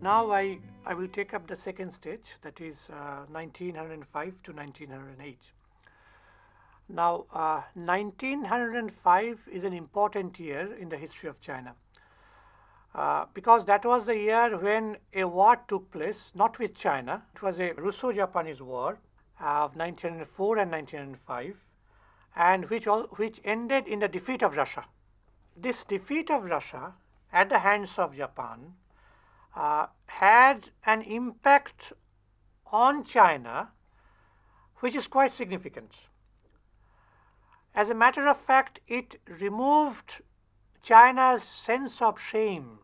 Now I will take up the second stage, that is 1905 to 1908. Now 1905 is an important year in the history of China because that was the year when a war took place, not with China. It was a Russo-Japanese war of 1904 and 1905, and which ended in the defeat of Russia. This defeat of Russia at the hands of Japan had an impact on China which is quite significant. As a matter of fact, it removed China's sense of shame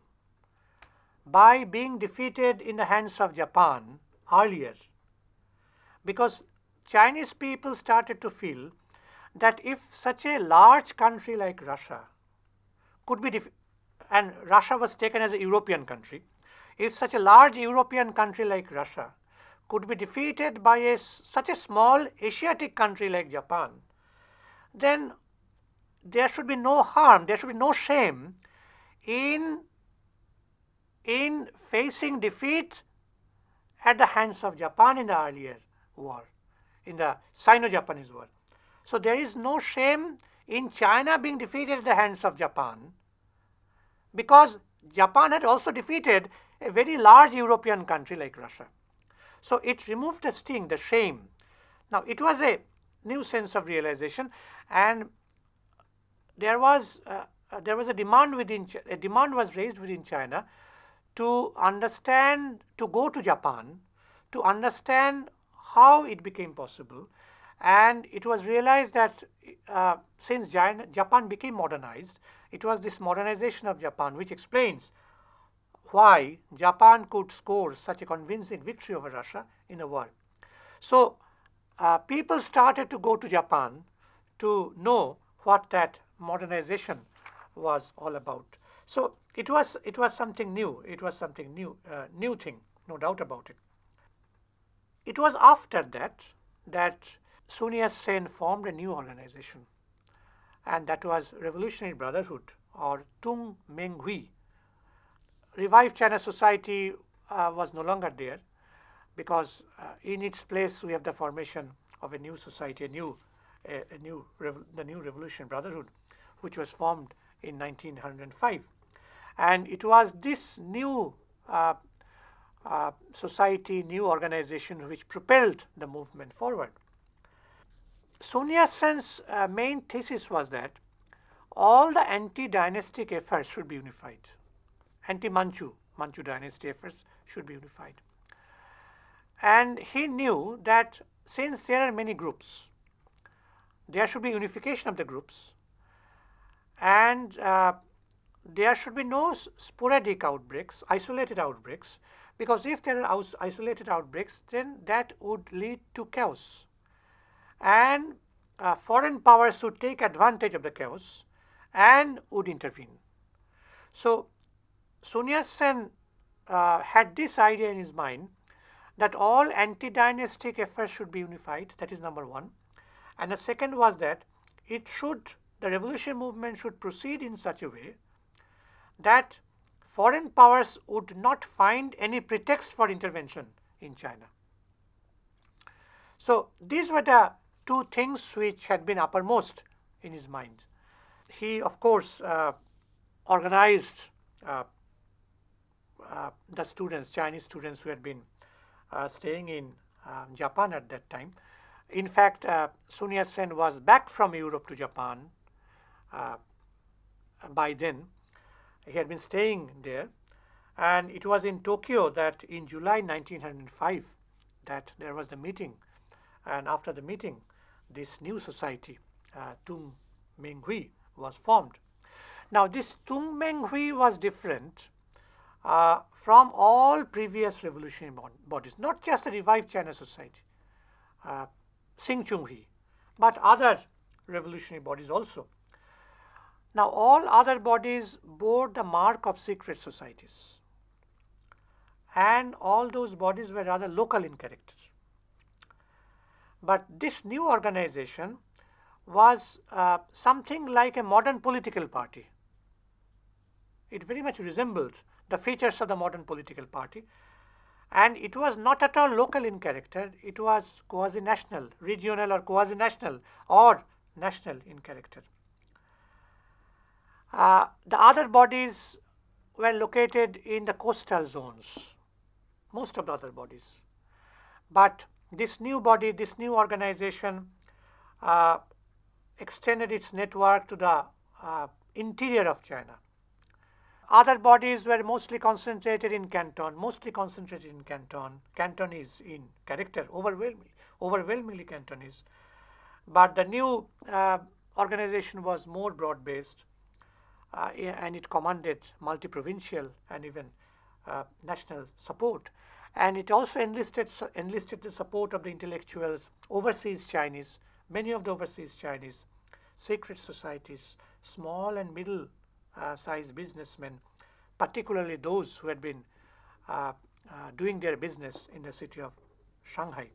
by being defeated in the hands of Japan earlier, because Chinese people started to feel that if such a large country like Russia could be and Russia was taken as a European country, if such a large European country like Russia could be defeated by such a small Asiatic country like Japan, then there should be no harm, there should be no shame in facing defeat at the hands of Japan in the earlier war, in the Sino-Japanese war. So there is no shame in China being defeated at the hands of Japan, because Japan had also defeated a very large European country like Russia. So it removed the sting, the shame. Now it was a new sense of realization, and there was a demand was raised within China to understand, to go to Japan, to understand how it became possible, and it was realized that since Japan became modernized, it was this modernization of Japan which explains why Japan could score such a convincing victory over Russia in a war. So people started to go to Japan to know what that modernization was all about. So it was something new. It was something new, new thing, no doubt about it. It was after that Sun Yat-sen formed a new organization, and that was Revolutionary Brotherhood, or Tung Meng Hui. Revived China Society was no longer there, because in its place we have the formation of a new society, the new Revolutionary Brotherhood, which was formed in 1905, and it was this new society, new organization, which propelled the movement forward. Sun Yat-sen's main thesis was that all the anti-dynastic efforts should be unified. Anti-Manchu dynasty efforts should be unified. And he knew that since there are many groups, there should be unification of the groups, and there should be no sporadic outbreaks, isolated outbreaks, because if there are isolated outbreaks, then that would lead to chaos, and foreign powers would take advantage of the chaos and would intervene. So Sun Yat-sen had this idea in his mind that all anti-dynastic efforts should be unified. That is number one. And the second was that the revolution movement should proceed in such a way that foreign powers would not find any pretext for intervention in China. So these were the two things which had been uppermost in his mind. He, of course, organized the students, Chinese students who had been staying in Japan at that time. In fact, Sun Yat-sen was back from Europe to Japan by then. He had been staying there, and it was in Tokyo that in July 1905 that there was the meeting, and after the meeting this new society, Tung Meng Hui, was formed. Now this Tung Meng Hui was different from all previous revolutionary bodies, not just the Revived China Society, Sing Chung Hui, but other revolutionary bodies also. Now all other bodies bore the mark of secret societies, and all those bodies were rather local in character. But this new organization was something like a modern political party. It very much resembled the features of the modern political party. And it was not at all local in character, it was quasi-national, regional or quasi-national or national in character. The other bodies were located in the coastal zones, most of the other bodies. But this new body, this new organization extended its network to the interior of China. Other bodies were mostly concentrated in Canton, Cantonese in character, overwhelmingly Cantonese. But the new organization was more broad-based, and it commanded multi-provincial and even national support. And it also enlisted the support of the intellectuals, overseas Chinese, many of the overseas Chinese, secret societies, small and middle sized businessmen, particularly those who had been doing their business in the city of Shanghai.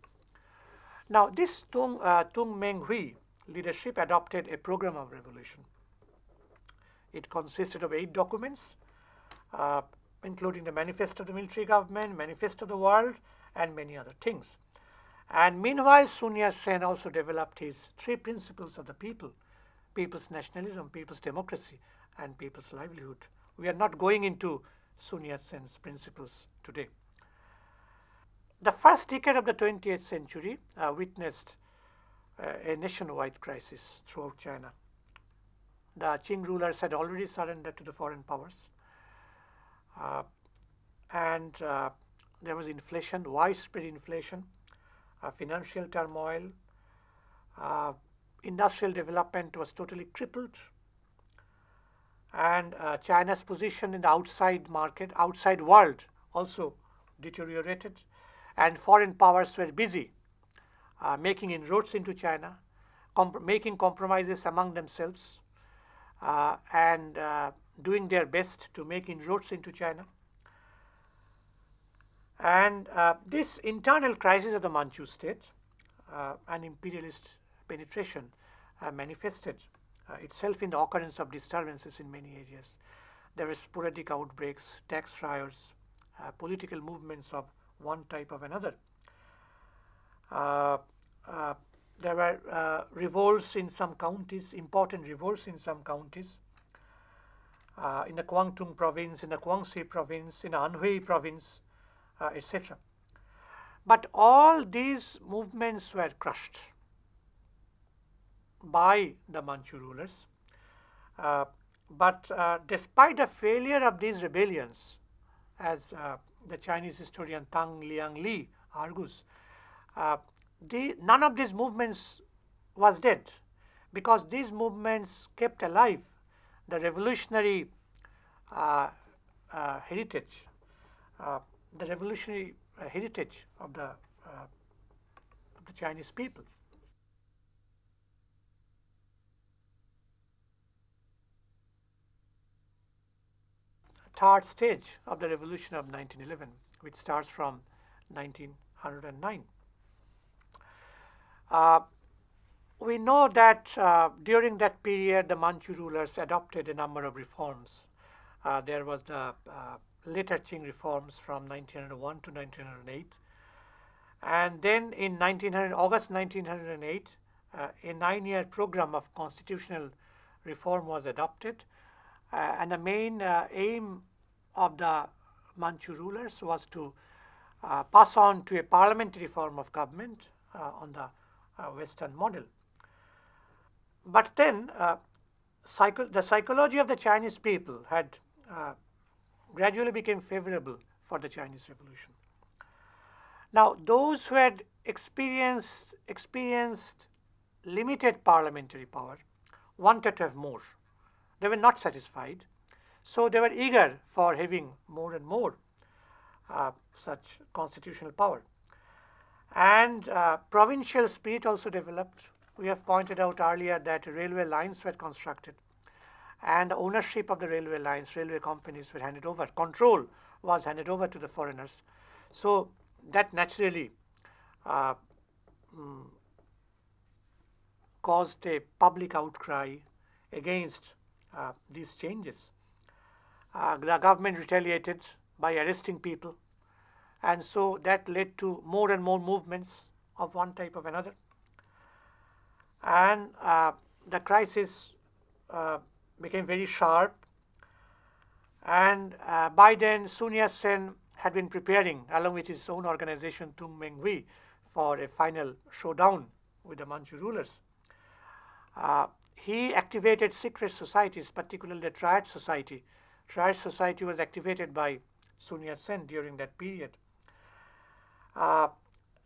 Now, this Tung Meng-Hui leadership adopted a program of revolution. It consisted of 8 documents, including the Manifesto of the Military Government, Manifesto of the World, and many other things. And meanwhile, Sun Yat-sen also developed his 3 principles of the people: people's nationalism, people's democracy, and people's livelihood. We are not going into Sun Yat-sen's principles today. The first decade of the 20th century witnessed a nationwide crisis throughout China. The Qing rulers had already surrendered to the foreign powers, and there was inflation, widespread inflation, financial turmoil, industrial development was totally crippled, and China's position in the outside market, outside world also deteriorated, and foreign powers were busy making inroads into China, making compromises among themselves, and doing their best to make inroads into China. And this internal crisis of the Manchu state, an imperialist penetration, manifested itself in the occurrence of disturbances in many areas. There were sporadic outbreaks, tax riots, political movements of one type or another. There were revolts in some counties, important revolts in some counties, in the Guangdong province, in the Guangxi province, in the Anhui province, etc. But all these movements were crushed by the Manchu rulers. But despite the failure of these rebellions, as the Chinese historian Tang Liang-li argues, none of these movements was dead, because these movements kept alive the revolutionary heritage, of the Chinese people. Third stage of the revolution of 1911, which starts from 1909. We know that during that period, the Manchu rulers adopted a number of reforms. There was the later Qing reforms from 1901 to 1908. And then in August 1908, a 9-year program of constitutional reform was adopted. And the main aim of the Manchu rulers was to pass on to a parliamentary form of government on the Western model. But then the psychology of the Chinese people had gradually became favorable for the Chinese Revolution. Now, those who had experienced limited parliamentary power wanted to have more. They were not satisfied, so they were eager for having more and more such constitutional power. And provincial spirit also developed. We have pointed out earlier that railway lines were constructed, and the ownership of the railway lines, railway companies were handed over. Control was handed over to the foreigners. So that naturally caused a public outcry against these changes. The government retaliated by arresting people, and so that led to more and more movements of one type or another. And the crisis became very sharp, and by then Sun Yat-sen had been preparing, along with his own organization Tung Meng-hui, for a final showdown with the Manchu rulers. He activated secret societies, particularly the Triad Society. Triad Society was activated by Sun Yat-sen during that period.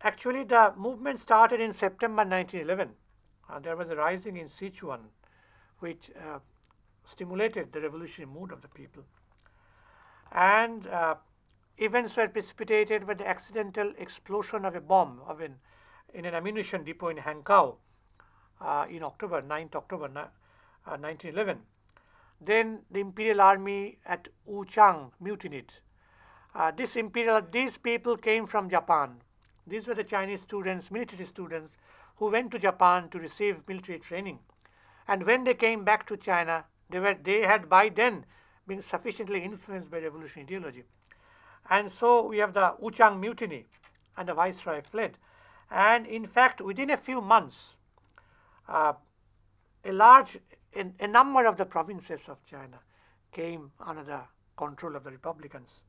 Actually, the movement started in September 1911. There was a rising in Sichuan, which stimulated the revolutionary mood of the people. And events were precipitated by the accidental explosion of a bomb in an ammunition depot in Hankow in October, 9th October 1911. Then the Imperial Army at Wuchang mutinied. These people came from Japan. These were the Chinese students, military students, who went to Japan to receive military training. And when they came back to China, they had by then been sufficiently influenced by revolutionary ideology. And so we have the Wuchang mutiny, and the viceroy fled. And in fact, within a few months, a number of the provinces of China came under the control of the Republicans.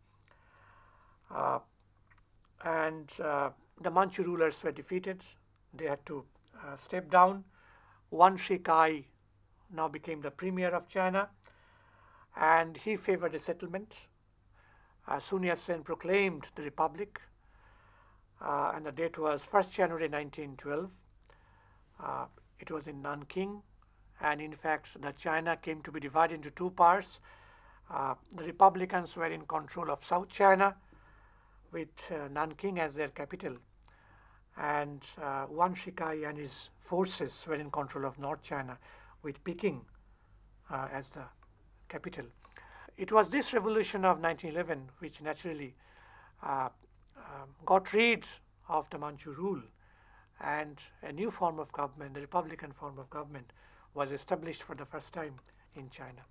The Manchu rulers were defeated. They had to step down. Wan Shikai now became the premier of China, and he favored a settlement. Sun Yat-sen proclaimed the republic, and the date was 1st January 1912. It was in Nanking, and in fact, the China came to be divided into two parts. The Republicans were in control of South China, with Nanking as their capital, and Wan Shikai and his forces were in control of North China, with Peking as the capital. It was this revolution of 1911 which naturally got rid of the Manchu rule, and a new form of government, the Republican form of government, was established for the first time in China.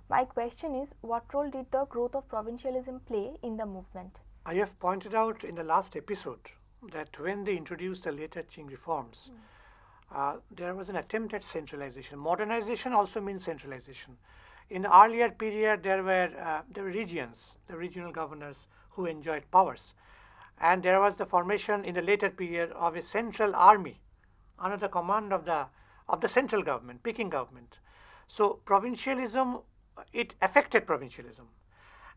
My question is, what role did the growth of provincialism play in the movement? I have pointed out in the last episode that when they introduced the later Qing reforms, there was an attempt at centralization. Modernization also means centralization. In the earlier period, there were regions, the regional governors who enjoyed powers. And there was the formation in the later period of a central army under the command of the central government, Peking government. So provincialism, it affected provincialism.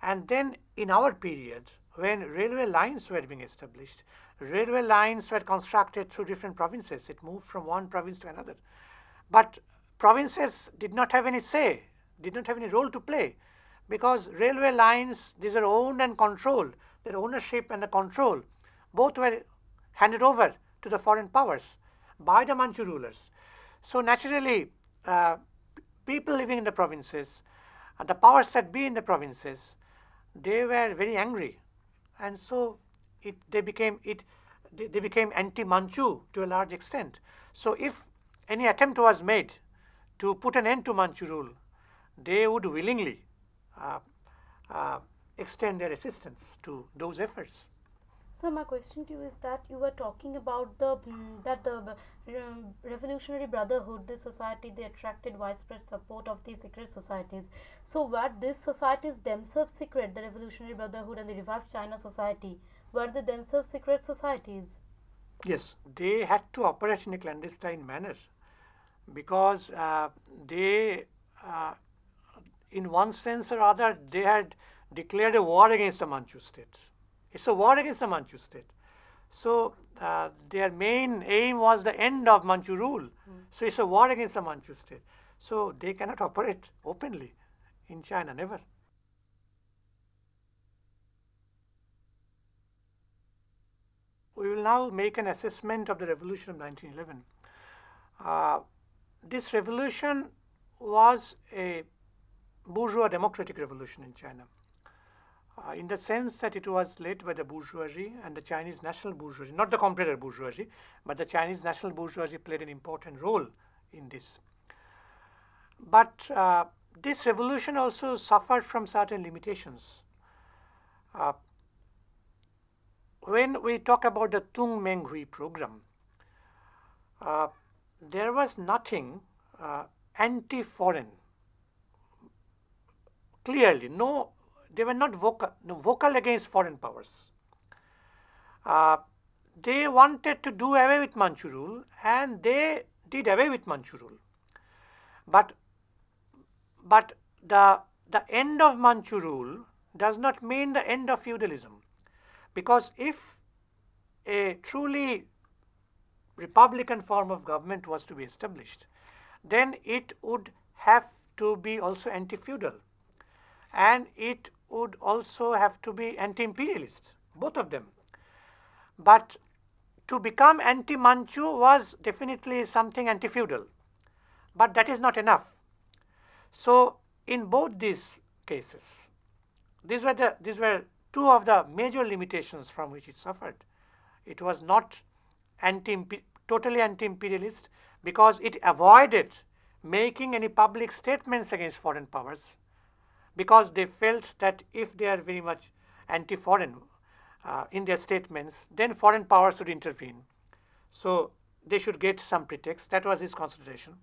And then in our period, when railway lines were being established, railway lines were constructed through different provinces. It moved from one province to another. But provinces did not have any say, did not have any role to play, because railway lines, these are owned and controlled. Their ownership and the control both were handed over to the foreign powers by the Manchu rulers. So naturally, people living in the provinces, the powers that be in the provinces, they were very angry, and so they became anti-Manchu to a large extent. So if any attempt was made to put an end to Manchu rule, they would willingly extend their assistance to those efforts. So my question to you is that you were talking about the Revolutionary Brotherhood, this society, they attracted widespread support of these secret societies. So were these societies themselves secret, the Revolutionary Brotherhood and the Revived China Society, were they themselves secret societies? Yes, they had to operate in a clandestine manner, because they, in one sense or other, they had declared a war against the Manchu state. It's a war against the Manchu state. So their main aim was the end of Manchu rule. So it's a war against the Manchu state. So they cannot operate openly in China, never. We will now make an assessment of the revolution of 1911. This revolution was a bourgeois democratic revolution in China, in the sense that it was led by the bourgeoisie and the Chinese national bourgeoisie, not the competitor bourgeoisie, but the Chinese national bourgeoisie played an important role in this. But this revolution also suffered from certain limitations. When we talk about the Tung Meng Hui program, there was nothing anti-foreign. Clearly, no, they were not vocal against foreign powers. They wanted to do away with Manchu rule, and they did away with Manchu rule. But the end of Manchu rule does not mean the end of feudalism, because if a truly republican form of government was to be established, then it would have to be also anti-feudal, and it would also have to be anti-imperialist, both of them. But to become anti-Manchu was definitely something anti-feudal, but that is not enough. So in both these cases, these were two of the major limitations from which it suffered. It was not totally anti-imperialist because it avoided making any public statements against foreign powers, because they felt that if they are very much anti-foreign in their statements, then foreign powers should intervene. So they should get some pretext. That was his consideration.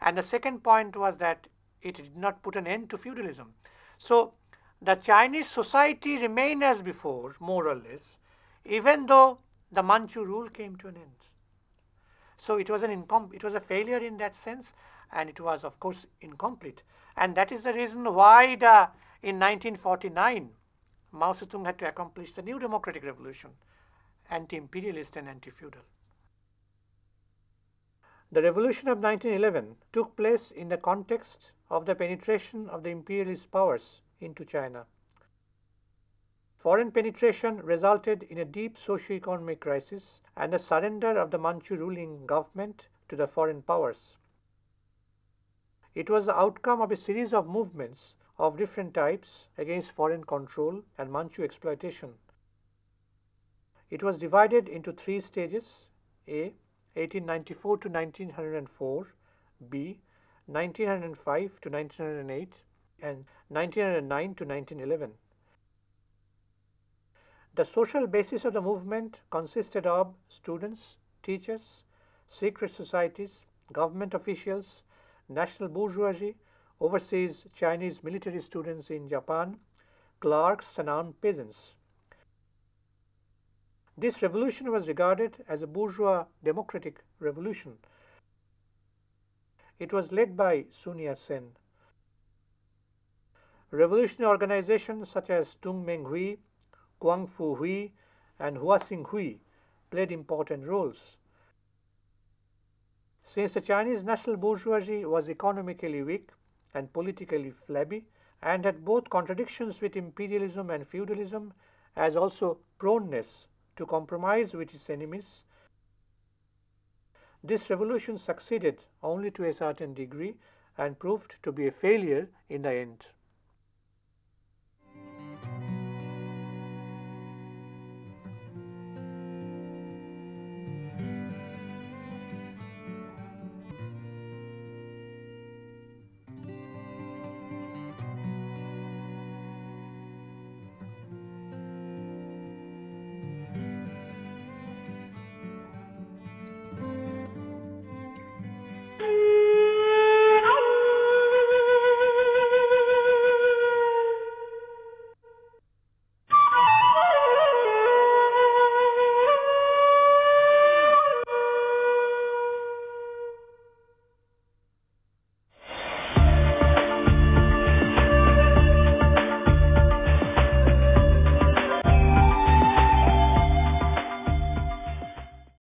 And the second point was that it did not put an end to feudalism. So the Chinese society remained as before, more or less, even though the Manchu rule came to an end. So it was a failure in that sense, and it was of course incomplete. And that is the reason why in 1949 Mao Zedong had to accomplish the new democratic revolution, anti-imperialist and anti-feudal. The revolution of 1911 took place in the context of the penetration of the imperialist powers into China. Foreign penetration resulted in a deep socio-economic crisis and the surrender of the Manchu ruling government to the foreign powers. It was the outcome of a series of movements of different types against foreign control and Manchu exploitation. It was divided into three stages: A. 1894 to 1904, B. 1905 to 1908, and 1909 to 1911. The social basis of the movement consisted of students, teachers, secret societies, government officials, national bourgeoisie, overseas Chinese military students in Japan, clerks and armed peasants. This revolution was regarded as a bourgeois democratic revolution. It was led by Sun Yat-sen. Revolutionary organizations such as Tung Meng Hui, Guang Fu Hui, and Hua Xing Hui played important roles. Since the Chinese national bourgeoisie was economically weak and politically flabby, and had both contradictions with imperialism and feudalism, as also proneness to compromise with its enemies, this revolution succeeded only to a certain degree and proved to be a failure in the end.